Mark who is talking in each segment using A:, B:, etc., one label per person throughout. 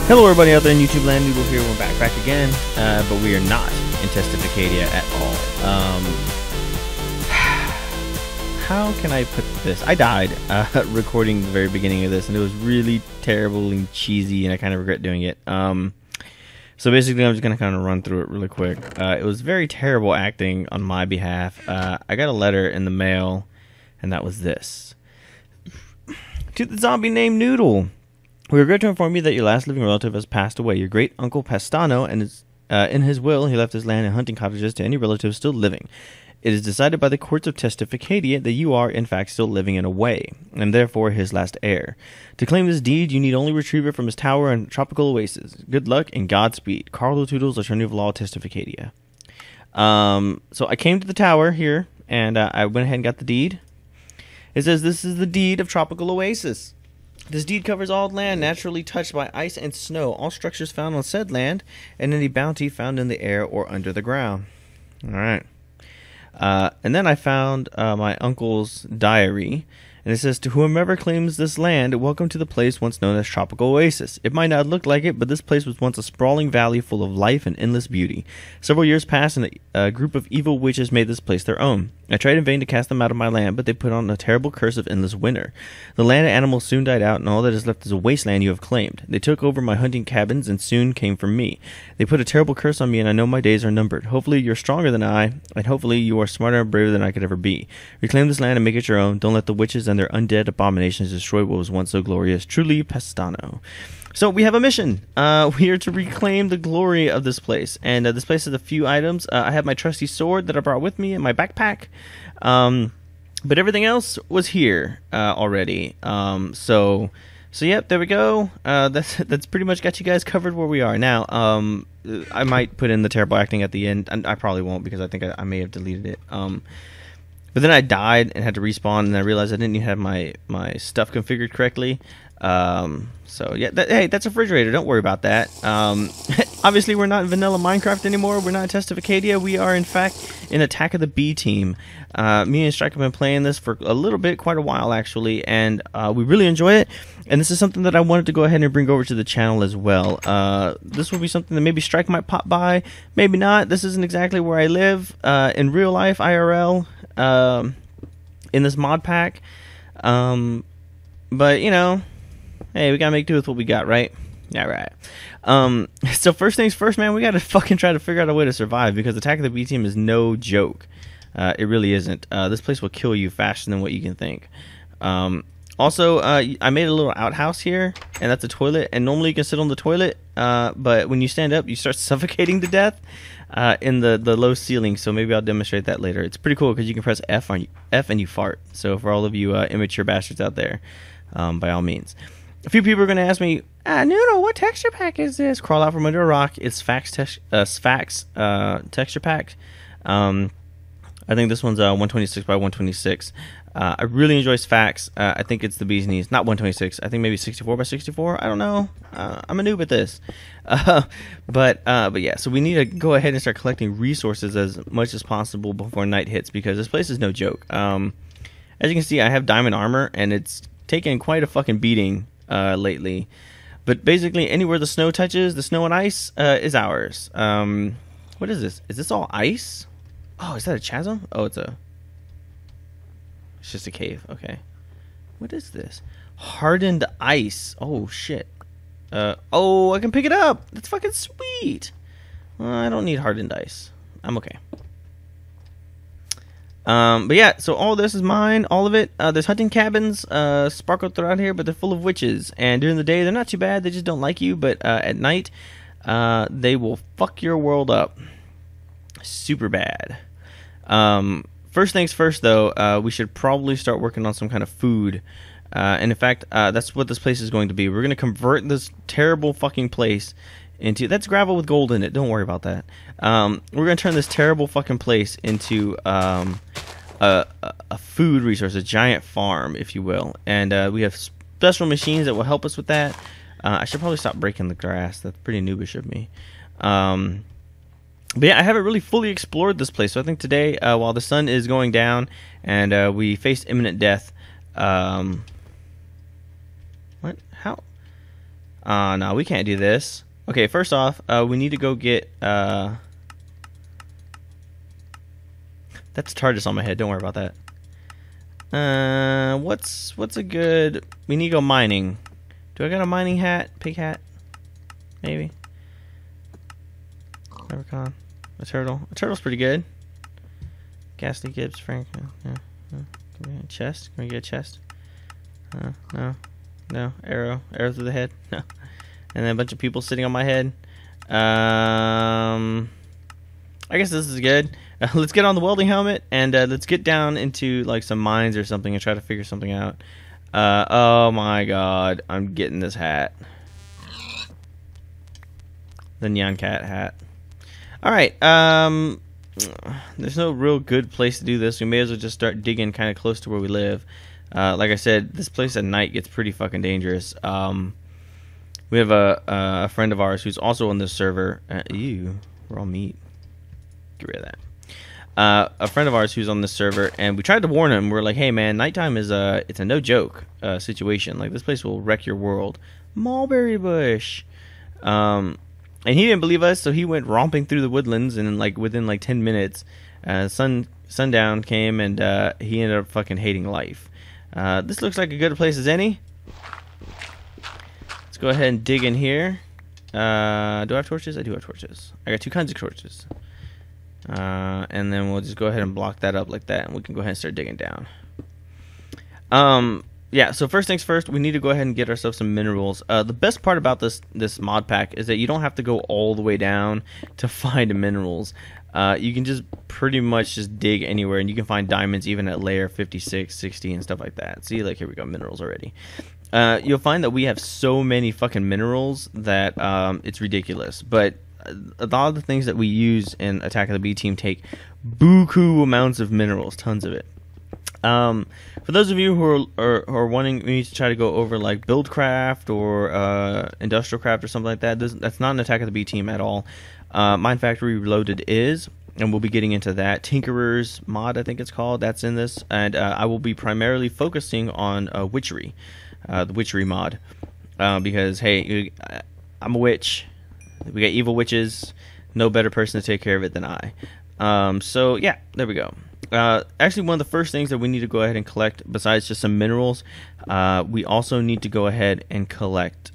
A: Hello everybody out there in YouTube land, Noodle here, we're back again, but we are not in Testificadia at all. How can I put this? I died recording the very beginning of this, and it was really terrible and cheesy, and I kind of regret doing it. So basically I'm just going to kind of run through it really quick. It was very terrible acting on my behalf. I got a letter in the mail, and that was this. To the zombie named Noodle. We regret to inform you that your last living relative has passed away. Your great uncle Pastano, and in his will, he left his land and hunting cottages to any relatives still living. It is decided by the courts of Testificadia that you are, in fact, still living in a way, and therefore his last heir. To claim this deed, you need only retrieve it from his tower in Tropical Oasis. Good luck and Godspeed. Carlo Toodles, Attorney of Law, Testificadia. So I came to the tower here, and I went ahead and got the deed. It says, this is the deed of Tropical Oasis. This deed covers all land naturally touched by ice and snow, all structures found on said land, and any bounty found in the air or under the ground. All right. And then I found my uncle's diary, and it says, to whomever claims this land, welcome to the place once known as Tropical Oasis. It might not look like it, but this place was once a sprawling valley full of life and endless beauty. Several years passed, and a group of evil witches made this place their own. I tried in vain to cast them out of my land, but they put on a terrible curse of endless winter. The land and animals soon died out, and all that is left is a wasteland you have claimed. They took over my hunting cabins and soon came for me. They put a terrible curse on me, and I know my days are numbered. Hopefully you're stronger than I, and hopefully you are smarter and braver than I could ever be. Reclaim this land and make it your own. Don't let the witches and their undead abominations destroy what was once so glorious. Truly, Pastano. So we have a mission. We are to reclaim the glory of this place, and this place has a few items. I have my trusty sword that I brought with me in my backpack, but everything else was here already. So yep, there we go. That's pretty much got you guys covered where we are now. I might put in the terrible acting at the end, and I probably won't because I think I may have deleted it. But then I died and had to respawn, and I realized I didn't even have my stuff configured correctly. So yeah, hey, that's a refrigerator. Don't worry about that. Obviously, we're not in vanilla Minecraft anymore. We're not in Testificadia. We are, in fact, in Attack of the B Team. Me and Strike have been playing this for a little bit, quite a while actually, and we really enjoy it. And this is something that I wanted to go ahead and bring over to the channel as well. This will be something that maybe Strike might pop by, maybe not. This isn't exactly where I live in real life, IRL, in this mod pack. But you know, hey, we gotta make do with what we got, right? Yeah, right. So first things first, man, we gotta fucking try to figure out a way to survive, because Attack of the B Team is no joke. It really isn't. This place will kill you faster than what you can think. Also, I made a little outhouse here, and that's a toilet, and normally you can sit on the toilet, but when you stand up, you start suffocating to death in the low ceiling, so maybe I'll demonstrate that later. It's pretty cool, because you can press F and you fart. So for all of you immature bastards out there, by all means. A few people are going to ask me, Noodle, what texture pack is this? Crawl out from under a rock. It's Sphax texture pack. I think this one's 126 by 126. I really enjoy Sphax. I think it's the bee's knees. Not 126. I think maybe 64 by 64. I don't know. I'm a noob at this. But yeah, so we need to go ahead and start collecting resources as much as possible before night hits, because this place is no joke. As you can see, I have diamond armor, and it's taken quite a fucking beating lately. But basically, anywhere the snow touches, the snow and ice is ours. What is this? Is this all ice? Oh, is that a chasm? Oh, it's just a cave. Okay. What is this? Hardened ice. Oh, shit. Oh, I can pick it up. That's fucking sweet. I don't need hardened ice. I'm okay. But yeah, so all this is mine, all of it. There's hunting cabins sparkled throughout here, but they're full of witches. And during the day, they're not too bad. They just don't like you. But at night, they will fuck your world up. Super bad. First things first, though, we should probably start working on some kind of food. And in fact, that's what this place is going to be. We're going to convert this terrible fucking place into... That's gravel with gold in it. Don't worry about that. We're going to turn this terrible fucking place into a food resource, a giant farm, if you will. And we have special machines that will help us with that. I should probably stop breaking the grass. That's pretty noobish of me. But yeah, I haven't really fully explored this place, so I think today, while the sun is going down and we face imminent death, what? How? No, we can't do this. Okay, first off, we need to go get that's TARDIS on my head. Don't worry about that. What's a good? We need to go mining. Do I got a mining hat? Pig hat? Maybe. Leprechaun. A turtle. A turtle's pretty good. Ghastly Gibbs, Frank. Yeah. Can we get a chest? Can we get a chest? No. No. Arrow. Arrow through the head. No. And then a bunch of people sitting on my head. I guess this is good. Let's get on the welding helmet and let's get down into like some mines or something and try to figure something out. Oh my god, I'm getting this hat. The Nyan Cat hat. Alright, there's no real good place to do this. We may as well just start digging kind of close to where we live. Like I said, this place at night gets pretty fucking dangerous. We have a friend of ours who's also on this server. Ew, raw meat. Get rid of that. A friend of ours who's on this server, and we tried to warn him. We're like, hey man, nighttime is it's a no joke situation. Like, this place will wreck your world. Mulberry bush. And he didn't believe us, so he went romping through the woodlands, and like within like 10 minutes, sundown came, and he ended up fucking hating life. This looks like a good place as any. Let's go ahead and dig in here. Do I have torches? I do have torches. I got 2 kinds of torches. And then we'll just go ahead and block that up like that, and we can go ahead and start digging down. Yeah, so first things first, we need to go ahead and get ourselves some minerals. The best part about this mod pack is that you don't have to go all the way down to find minerals. You can just pretty much just dig anywhere, and you can find diamonds even at layer 56, 60, and stuff like that. See, like, here we go, minerals already. You'll find that we have so many fucking minerals that it's ridiculous. But a lot of the things that we use in Attack of the B Team take buku amounts of minerals, tons of it. For those of you who are wanting me to try to go over like Buildcraft or Industrial Craft or something like that, that's not an Attack of the B Team at all. Mine Factory Reloaded is, and we'll be getting into that. Tinkerer's mod, I think it's called, that's in this, and I will be primarily focusing on witchery, the witchery mod, because hey, I'm a witch. We got evil witches. No better person to take care of it than I. So yeah, there we go. Actually, one of the first things that we need to go ahead and collect, besides just some minerals, we also need to go ahead and collect.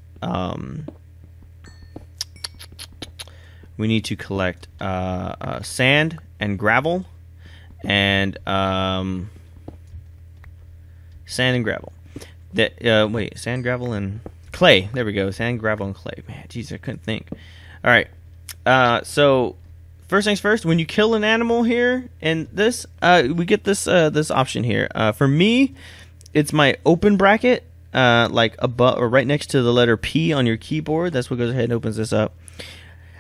A: We need to collect sand and gravel, and sand and gravel. Wait, sand, gravel, and clay. There we go. Sand, gravel, and clay. Man, jeez, I couldn't think. All right. So first things first. When you kill an animal here in this, we get this this option here. For me, it's my open bracket, like above or right next to the letter P on your keyboard. That's what goes ahead and opens this up.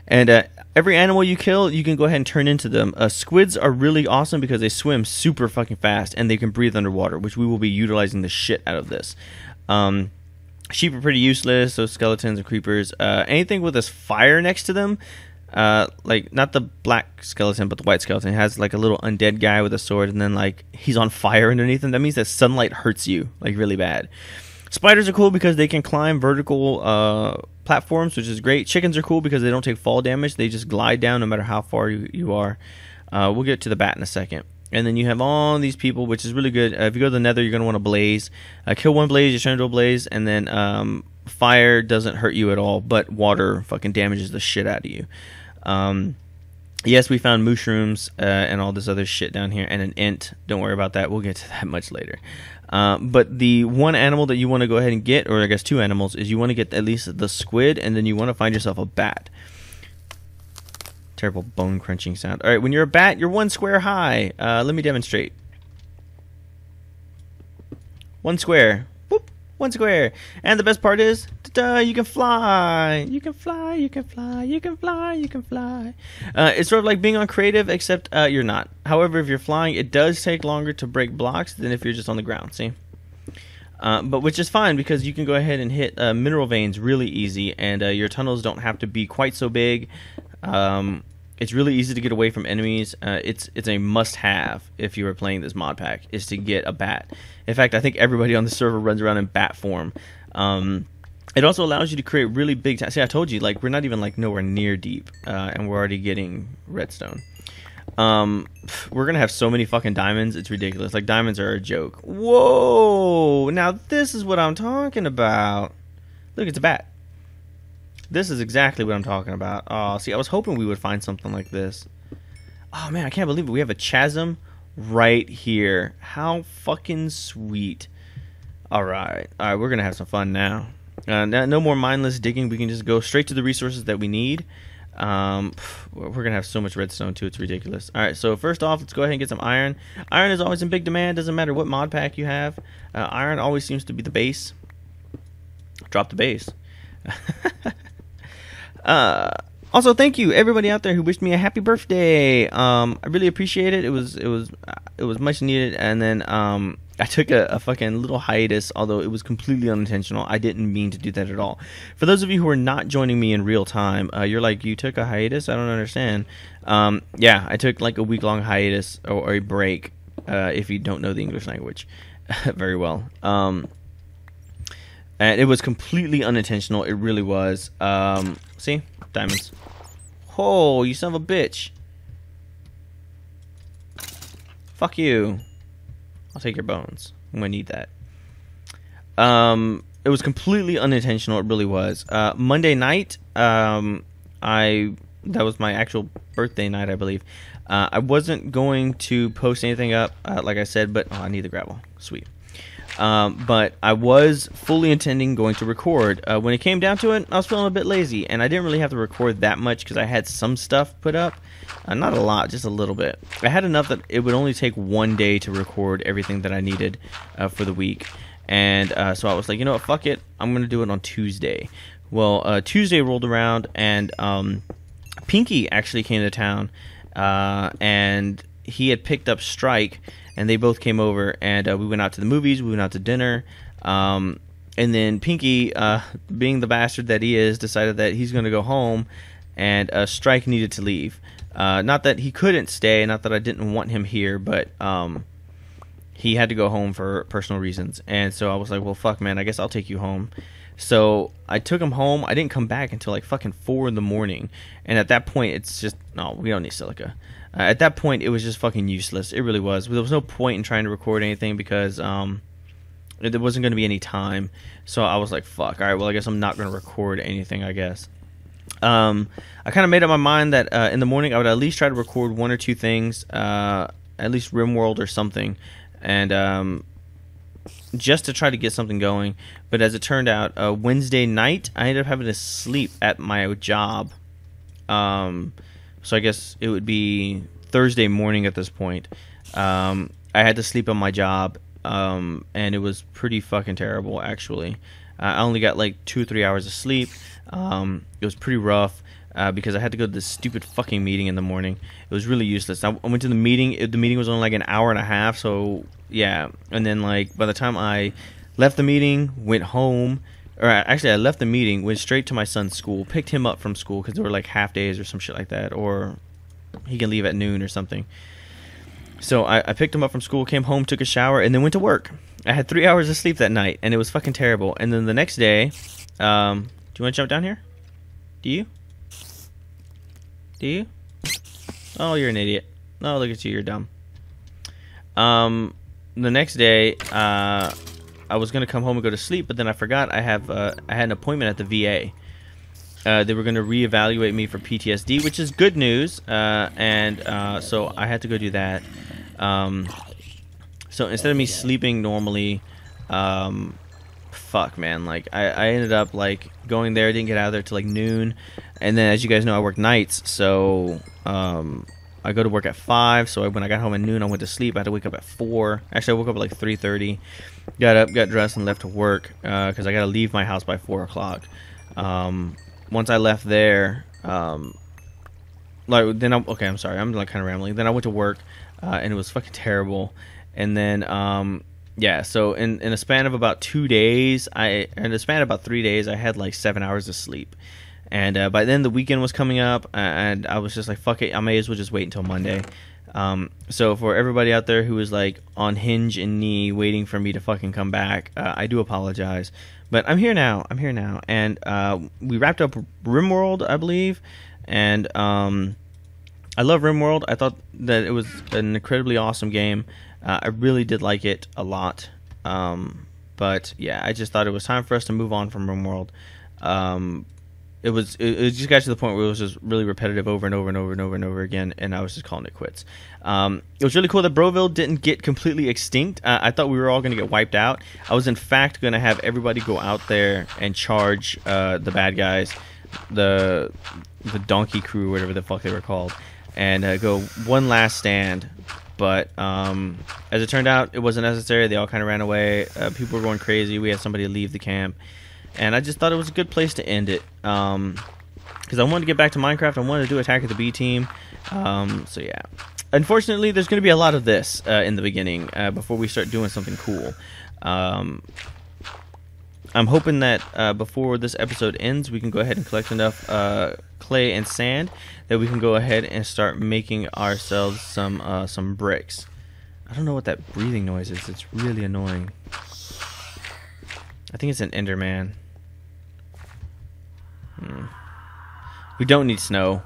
A: And every animal you kill, you can go ahead and turn into them. Squids are really awesome because they swim super fucking fast and they can breathe underwater, which we will be utilizing the shit out of this. Sheep are pretty useless, so skeletons and creepers. Anything with this fire next to them, like not the black skeleton, but the white skeleton, has like a little undead guy with a sword, and then like he's on fire underneath him. That means that sunlight hurts you like really bad. Spiders are cool because they can climb vertical platforms, which is great. Chickens are cool because they don't take fall damage. They just glide down no matter how far you are. We'll get to the bat in a second. And then you have all these people, which is really good. If you go to the nether, you're going to want to blaze. Kill one blaze, you turn into a blaze, and then fire doesn't hurt you at all, but water fucking damages the shit out of you. Yes, we found mushrooms and all this other shit down here, and an int. Don't worry about that. We'll get to that much later. But the one animal that you want to go ahead and get, or I guess 2 animals, is you want to get at least the squid, and then you want to find yourself a bat. Terrible bone crunching sound. Alright, when you're a bat, you're 1 square high. Let me demonstrate. 1 square. Whoop, 1 square. And the best part is, ta-da, you can fly. You can fly, you can fly, you can fly, you can fly. It's sort of like being on creative, except you're not. However, if you're flying, it does take longer to break blocks than if you're just on the ground, see? But which is fine because you can go ahead and hit mineral veins really easy, and your tunnels don't have to be quite so big. It's really easy to get away from enemies. It's a must-have if you are playing this mod pack, is to get a bat. In fact, I think everybody on the server runs around in bat form. It also allows you to create really big. See, I told you, like, we're not even like nowhere near deep, and we're already getting redstone. We're gonna have so many fucking diamonds, it's ridiculous. Like, diamonds are a joke. Whoa! Now this is what I'm talking about. Look, it's a bat. This is exactly what I'm talking about. Oh, see, I was hoping we would find something like this. Oh man, I can't believe it. We have a chasm right here. How fucking sweet. Alright, we're gonna have some fun now. No more mindless digging. We can just go straight to the resources that we need. We're gonna have so much redstone too, it's ridiculous. Alright, so first off, let's go ahead and get some iron. Iron is always in big demand, doesn't matter what mod pack you have. Iron always seems to be the base. Drop the base. Also, thank you everybody out there who wished me a happy birthday. I really appreciate it. It was much needed. And then I took a fucking little hiatus, although it was completely unintentional. I didn't mean to do that at all. For those of you who are not joining me in real time, you're like, you took a hiatus? I don't understand. Yeah, I took like a week-long hiatus or a break, if you don't know the English language very well. And it was completely unintentional. It really was. See? Diamonds. Oh, you son of a bitch. Fuck you. I'll take your bones. I'm gonna need that. It was completely unintentional. It really was. Monday night, that was my actual birthday night, I believe. I wasn't going to post anything up, like I said, but I need the gravel. Sweet. But I was fully intending going to record. When it came down to it, I was feeling a bit lazy, and I didn't really have to record that much because I had some stuff put up. Not a lot, just a little bit. I had enough that it would only take one day to record everything that I needed for the week. And so I was like, you know what, fuck it. I'm going to do it on Tuesday. Well, Tuesday rolled around, and Pinky actually came to town, and he had picked up Strike, and they both came over, and we went out to the movies, we went out to dinner, and then Pinky, being the bastard that he is, decided that he's going to go home, and Strike needed to leave. Not that he couldn't stay, not that I didn't want him here, but he had to go home for personal reasons, and so I was like, well, fuck, man, I guess I'll take you home. So I took him home. I didn't come back until like fucking 4 in the morning, and at that point, it's just, no, we don't need silica. At that point, it was just fucking useless. It really was. There was no point in trying to record anything because there wasn't going to be any time. So I was like, fuck, all right, well, I guess I'm not going to record anything, I guess. I kind of made up my mind that in the morning I would at least try to record 1 or 2 things, at least Rimworld or something, and just to try to get something going. But as it turned out, Wednesday night, I ended up having to sleep at my job. So I guess it would be Thursday morning at this point. I had to sleep on my job, and it was pretty fucking terrible, actually. I only got like 2 or 3 hours of sleep. It was pretty rough because I had to go to this stupid fucking meeting in the morning. It was really useless. I went to the meeting. The meeting was only like an hour and a half, so yeah. And then like by the time I left the meeting, went home, or actually I left the meeting, went straight to my son's school, picked him up from school because there were like half days or some shit like that, or he can leave at noon or something. So I picked him up from school, came home, took a shower, and then went to work. I had 3 hours of sleep that night, and it was fucking terrible. And then the next day, do you want to jump down here? Do you? Do you? Oh, you're an idiot. Oh, look at you, you're dumb. The next day, I was gonna come home and go to sleep, but then I forgot I had an appointment at the VA. They were gonna reevaluate me for PTSD, which is good news, and so I had to go do that. So instead of me sleeping normally, fuck, man, like I ended up like going there, didn't get out of there till like noon, and then as you guys know, I work nights, so I go to work at 5, so when I got home at noon, I went to sleep. I had to wake up at 4. Actually, I woke up at like 3:30. Got up, got dressed, and left to work because I got to leave my house by 4 o'clock. Once I left there, like then okay, I'm sorry, I'm like kind of rambling. Then I went to work, and it was fucking terrible. And then yeah, so in a span of about 2 days, in a span of about 3 days, I had like 7 hours of sleep. And by then the weekend was coming up, and I was just like, fuck it, I may as well just wait until Monday. So for everybody out there who was like on hinge and knee waiting for me to fucking come back, I do apologize. But I'm here now. And we wrapped up Rimworld, I believe. And I love Rimworld. I thought that it was an incredibly awesome game. I really did like it a lot. But yeah, I just thought it was time for us to move on from Rimworld. It just got to the point where it was just really repetitive over and over again, and I was just calling it quits. It was really cool that Broville didn't get completely extinct. I thought we were all going to get wiped out. I was in fact going to have everybody go out there and charge the bad guys, the donkey crew, whatever the fuck they were called, and go one last stand. But as it turned out, it wasn't necessary. They all kind of ran away. People were going crazy. We had somebody leave the camp. And I just thought it was a good place to end it. Because I wanted to get back to Minecraft. I wanted to do Attack of the B Team. So yeah. Unfortunately, there's going to be a lot of this in the beginning before we start doing something cool. I'm hoping that before this episode ends, we can go ahead and collect enough clay and sand that we can go ahead and start making ourselves some bricks. I don't know what that breathing noise is. It's really annoying. I think it's an Enderman. We don't need snow.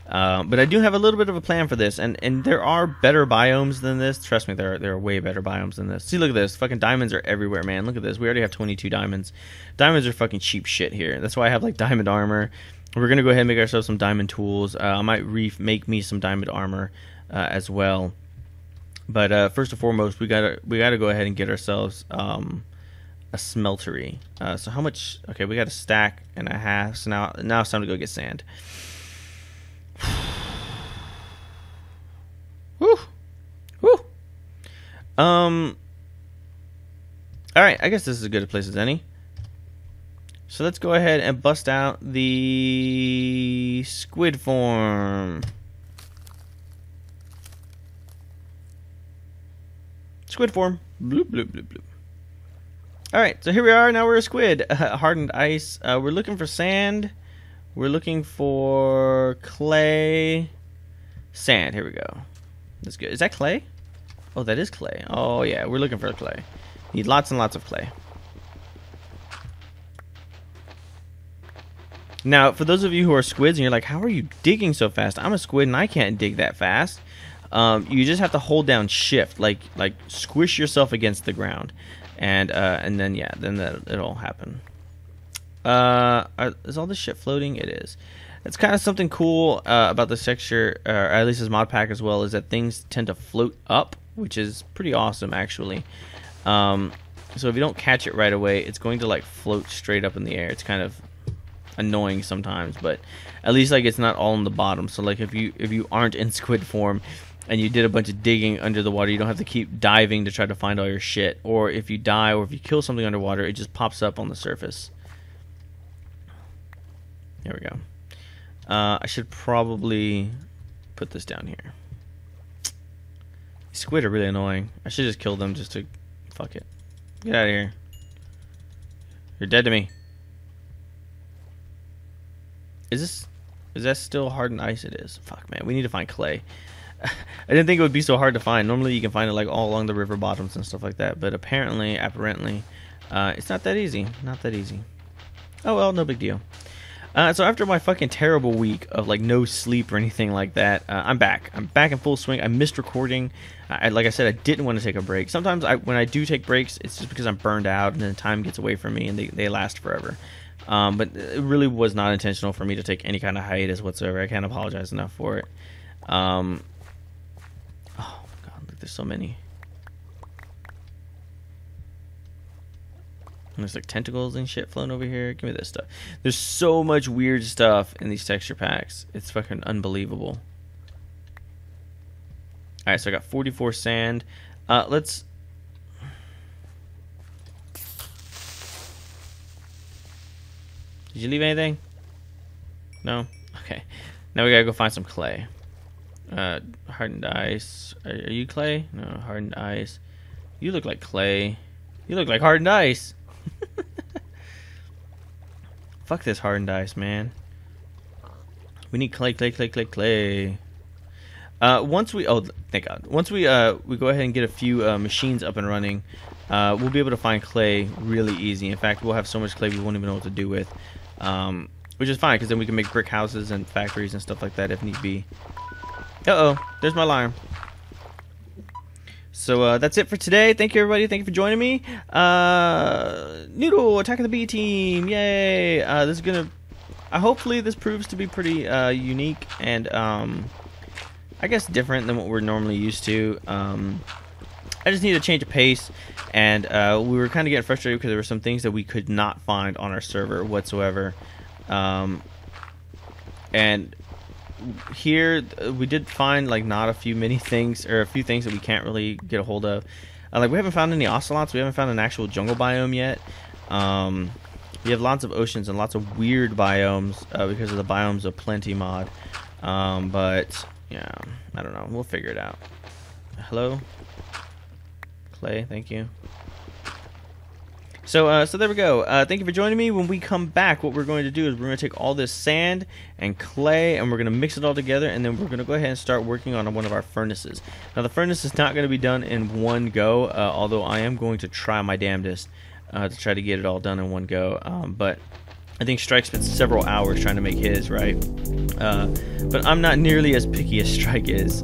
A: But I do have a little bit of a plan for this, and there are better biomes than this. Trust me, there are way better biomes than this. See, look at this. Fucking diamonds are everywhere, man. Look at this. We already have 22 diamonds. Diamonds are fucking cheap shit here. That's why I have like diamond armor. We're gonna go ahead and make ourselves some diamond tools. I might make me some diamond armor as well. But first and foremost, we gotta go ahead and get ourselves a smeltery. So how much? Okay, we got a stack and a half. So now it's time to go get sand. Woo, woo. All right. I guess this is as good a place as any. So let's go ahead and bust out the squid form. Squid form. Bloop bloop bloop bloop. Alright, so here we are. Now we're a squid. Hardened ice. We're looking for sand. We're looking for clay. Sand. Here we go. That's good. Is that clay? Oh, that is clay. Oh, yeah. We're looking for clay. Need lots and lots of clay. Now, for those of you who are squids and you're like, how are you digging so fast? I'm a squid and I can't dig that fast. You just have to hold down shift. Like squish yourself against the ground. And then yeah, then it'll happen. Is all this shit floating? It is. It's kind of something cool about this texture, or at least this mod pack as well, is that things tend to float up, which is pretty awesome actually. So if you don't catch it right away, it's going to like float straight up in the air. It's kind of annoying sometimes, but at least like it's not all in the bottom. So like if you aren't in squid form and you did a bunch of digging under the water, you don't have to keep diving to try to find all your shit. Or if you die or if you kill something underwater, it just pops up on the surface. There we go. I should probably put this down here. These squid are really annoying. I should just kill them just to... Fuck it. Get out of here. You're dead to me. Is that still hardened ice? It is. Fuck, man. We need to find clay. I didn't think it would be so hard to find. Normally you can find it like all along the river bottoms and stuff like that, but apparently it's not that easy. Not that easy. Oh well, no big deal. So after my fucking terrible week of like no sleep or anything like that, I'm back. I'm back in full swing. I missed recording. Like I said, I didn't want to take a break. Sometimes when I do take breaks, it's just because I'm burned out and then time gets away from me and they last forever. But it really was not intentional for me to take any kind of hiatus whatsoever. I can't apologize enough for it. Oh my god, look, there's so many. And there's like tentacles and shit floating over here. Give me this stuff. There's so much weird stuff in these texture packs. It's fucking unbelievable. Alright, so I got 44 sand. Let's... Did you leave anything? No? Okay. Now we gotta go find some clay. Hardened ice. Are you clay? No, hardened ice. You look like clay. You look like hardened ice. Fuck this hardened ice, man. We need clay, clay, clay, clay, clay. Once we, oh, thank God. Once we go ahead and get a few machines up and running, we'll be able to find clay really easy. In fact, we'll have so much clay we won't even know what to do with, which is fine because then we can make brick houses and factories and stuff like that if need be. Uh-oh, there's my alarm. So that's it for today. Thank you, everybody. Thank you for joining me. Noodle, Attack of the B team. Yay. This is going to... hopefully this proves to be pretty unique and, I guess, different than what we're normally used to. I just need a change of pace. And we were kind of getting frustrated because there were some things that we could not find on our server whatsoever. And... here we did find like not a few many things or a few things that we can't really get a hold of. Like we haven't found any ocelots. We haven't found an actual jungle biome yet. We have lots of oceans and lots of weird biomes because of the Biomes of Plenty mod. But yeah, I don't know. We'll figure it out. Hello, Clay. Thank you. So there we go. Thank you for joining me. When we come back, what we're going to do is we're going to take all this sand and clay and we're going to mix it all together, and then we're going to go ahead and start working on one of our furnaces. Now the furnace is not going to be done in one go, although I am going to try my damnedest to try to get it all done in one go. But I think Strike spent several hours trying to make his, right? But I'm not nearly as picky as Strike is.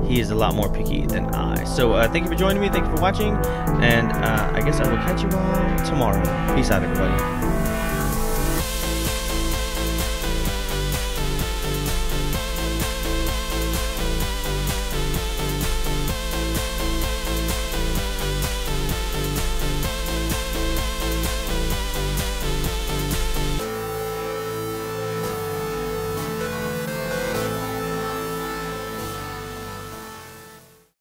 A: He is a lot more picky than I. So thank you for joining me. Thank you for watching. And I guess I will catch you all tomorrow. Peace out, everybody.